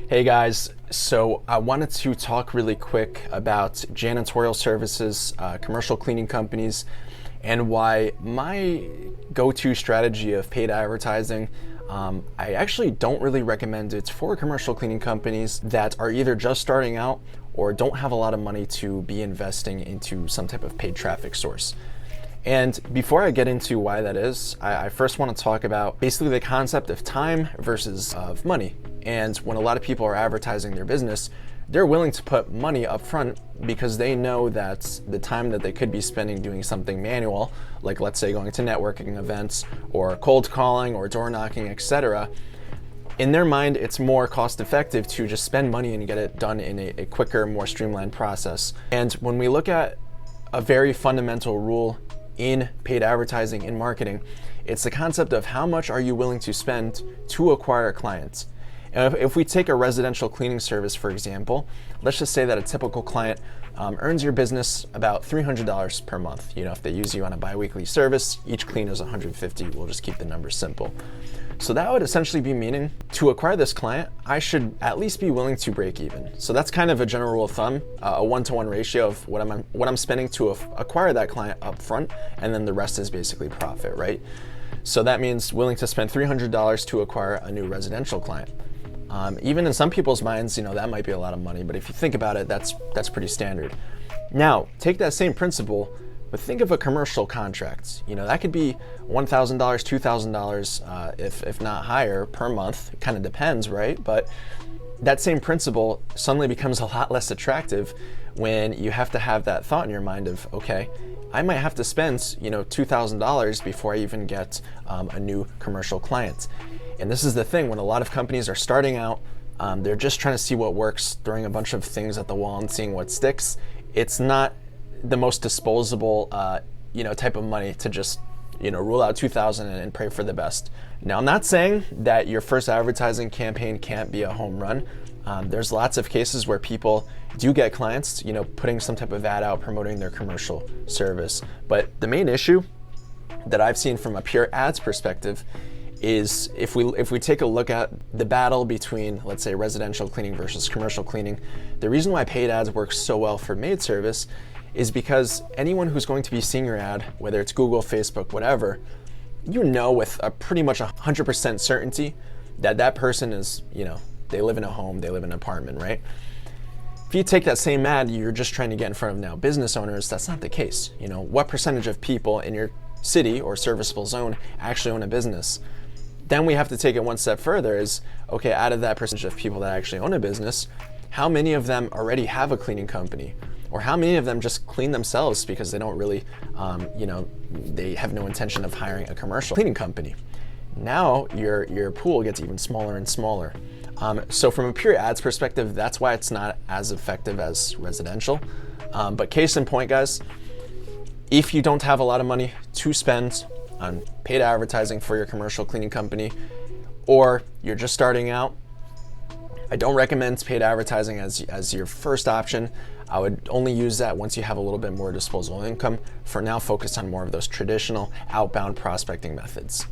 Hey guys, so I wanted to talk really quick about janitorial services, commercial cleaning companies, and why my go-to strategy of paid advertising, I actually don't really recommend it for commercial cleaning companies that are either just starting out or don't have a lot of money to be investing into some type of paid traffic source. And before I get into why that is, I first want to talk about basically the concept of time versus of money. And when a lot of people are advertising their business, they're willing to put money up front because they know that the time that they could be spending doing something manual, like let's say going to networking events or cold calling or door knocking, etc., in their mind, it's more cost effective to just spend money and get it done in a quicker, more streamlined process. And when we look at a very fundamental rule in paid advertising, in marketing, it's the concept of how much are you willing to spend to acquire clients. And if we take a residential cleaning service, for example, let's just say that a typical client earns your business about $300 per month. You know, if they use you on a biweekly service, each clean is $150. We'll just keep the numbers simple. So that would essentially be meaning to acquire this client, I should at least be willing to break even. So that's kind of a general rule of thumb, a one-to-one ratio of what I'm spending to acquire that client up front, and then the rest is basically profit, right? So that means willing to spend $300 to acquire a new residential client. Even in some people's minds, you know, that might be a lot of money, but if you think about it, that's pretty standard. Now, take that same principle, but think of a commercial contract. You know, that could be $1,000, $2,000, if not higher per month. It kind of depends, right? But that same principle suddenly becomes a lot less attractive when you have to have that thought in your mind of, okay, I might have to spend, you know, $2,000 before I even get a new commercial client. And this is the thing, when a lot of companies are starting out, they're just trying to see what works, throwing a bunch of things at the wall and seeing what sticks. It's not the most disposable, type of money to just, rule out 2,000 and pray for the best. Now, I'm not saying that your first advertising campaign can't be a home run. There's lots of cases where people do get clients, putting some type of ad out promoting their commercial service. But the main issue that I've seen from a pure ads perspective is if we take a look at the battle between, let's say, residential cleaning versus commercial cleaning, the reason why paid ads work so well for maid service is because anyone who's going to be seeing your ad, whether it's Google, Facebook, whatever, with a pretty much 100% certainty that that person is, they live in a home, they live in an apartment, right? If you take that same ad, you're just trying to get in front of now business owners, that's not the case. What percentage of people in your city or serviceable zone actually own a business? Then we have to take it one step further is, okay, out of that percentage of people that actually own a business, how many of them already have a cleaning company? Or how many of them just clean themselves because they don't really, they have no intention of hiring a commercial cleaning company? Now your pool gets even smaller and smaller. So from a pure ads perspective, that's why it's not as effective as residential. But case in point, guys, if you don't have a lot of money to spend on paid advertising for your commercial cleaning company, or you're just starting out, I don't recommend paid advertising as your first option. I would only use that once you have a little bit more disposable income. For now, focus on more of those traditional outbound prospecting methods.